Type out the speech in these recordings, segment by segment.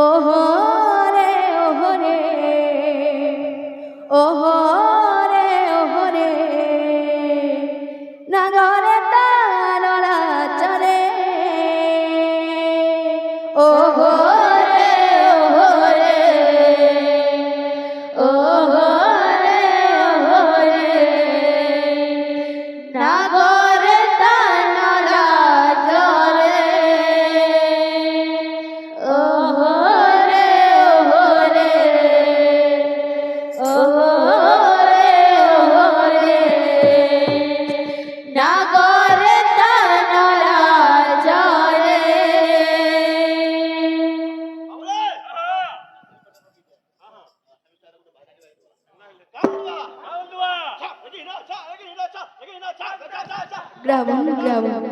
ওহো রে ওহো রে ওহো রে ওহো রে নাগরে তানলা চরে ওহো রে ওহো রে ওহো রে ওহো রে নাগরে তানলা চরে ওহো রে ওহো রে ওহো রে ওহো রে নাগরে তানলা চরে গ্রামন গ্রামন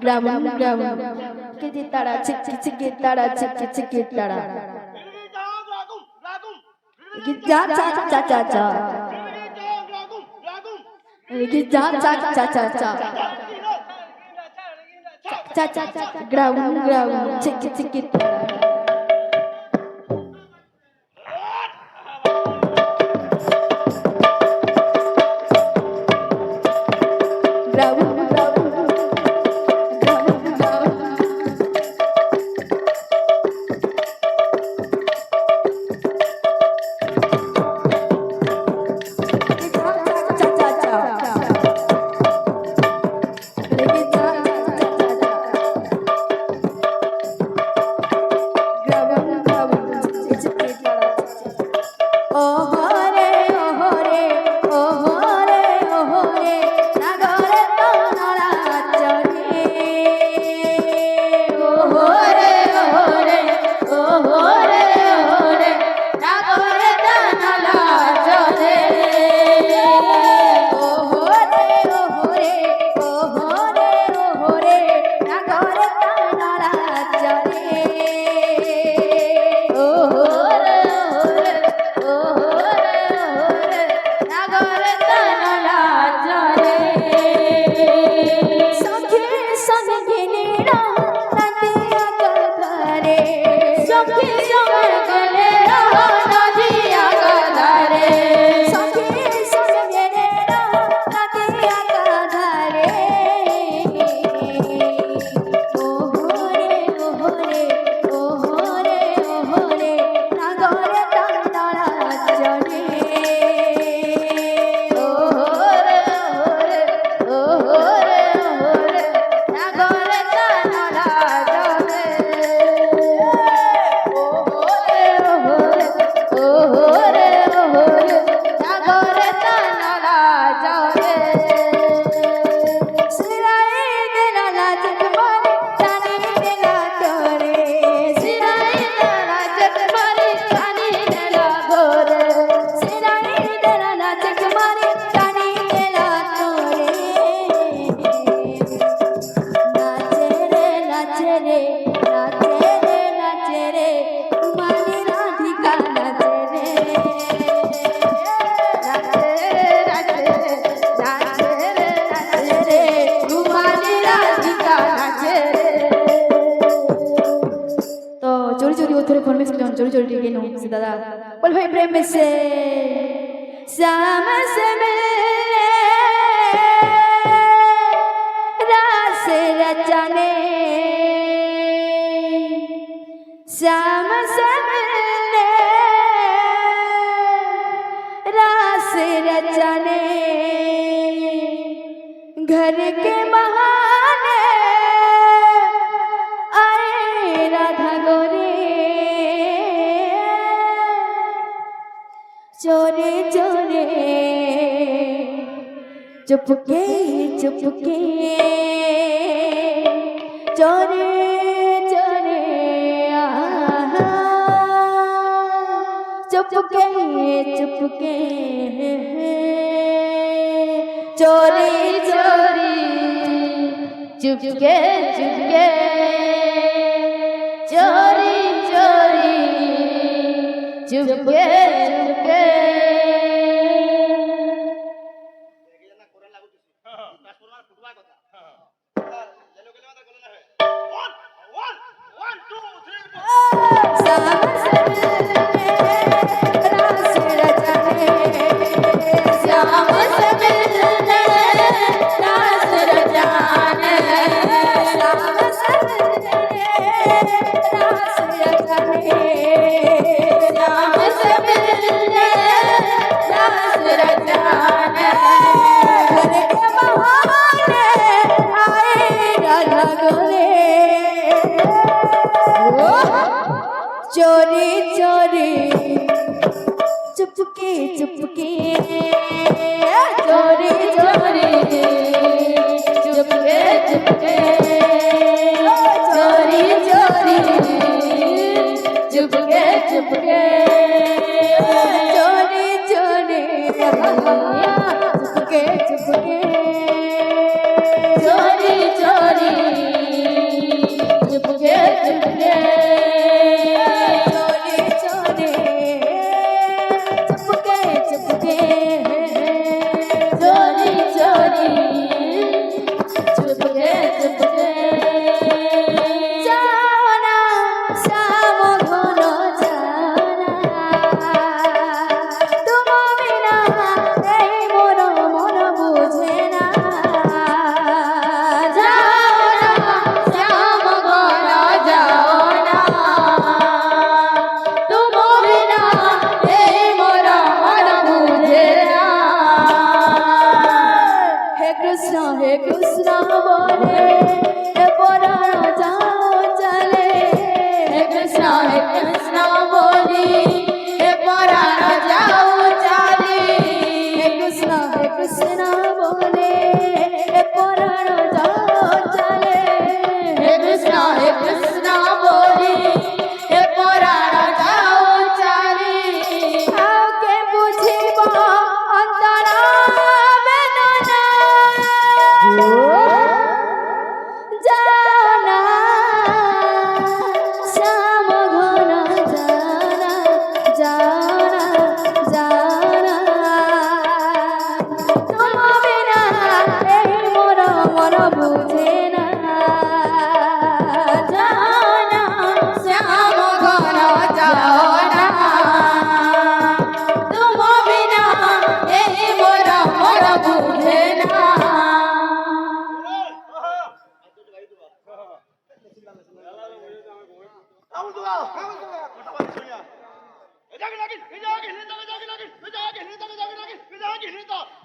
গ্রামন গ্রামন কিতি তারা চিকি চিকি তারা চিকি চিকি তারা যা চা চা চা চা যা চা চা চা চা চা চা চা গ্রামন গ্রামন চিকি চিকি তারা चोरी चोरी ठीक नो से दादा बोल भाई प्रेम से श्याम से मिलने रास रचने श्याम से मिलने रास रचने घर के बहाने आए राधा गोरी चोरे चोरे चुपके चुपके चोरे चोरे चुपके चुपके चोरी चोरी चुपके चुपके चोरी चोरी Chupke Chupke One, two, three, four. चोरी चोरी चुपके चुपके चोरी चोरी चुपके चुपके चोरी चोरी चुपके चुपके चोरी चोरी चुपके चुपके चोरी चोरी Chupke Chupke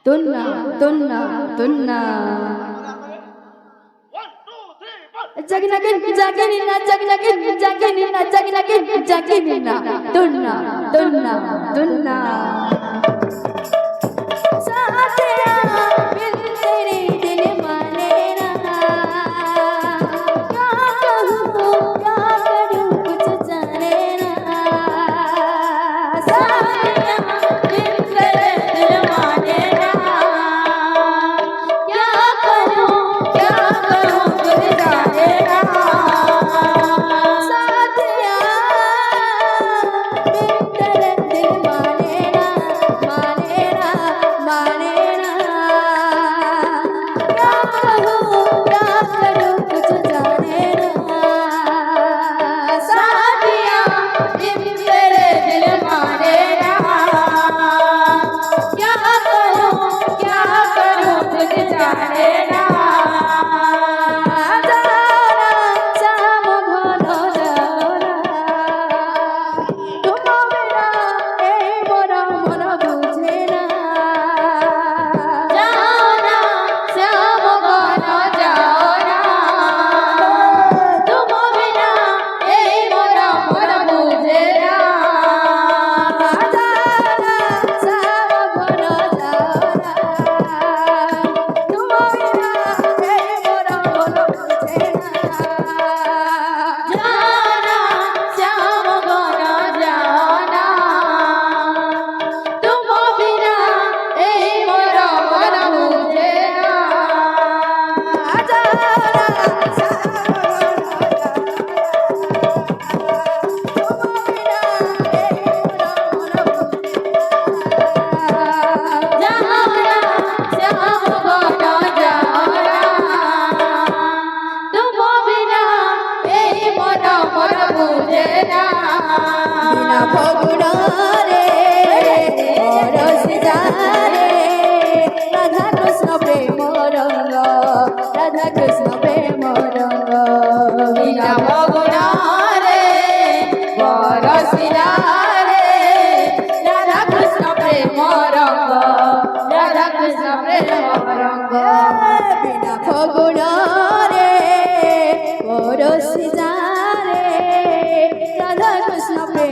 Tunna, tunna, tunna. Jaginagin, jaginina, jaginagin, jaginina, jaginagin, jaginina. Tunna, tunna, tunna. Saatya, bil tere dil mane na. Kya kahun, kya karu, kuch jane na. Saatya, bil tere dil mane na. Radha Krishna prema ranga, Vina Bhagwana re.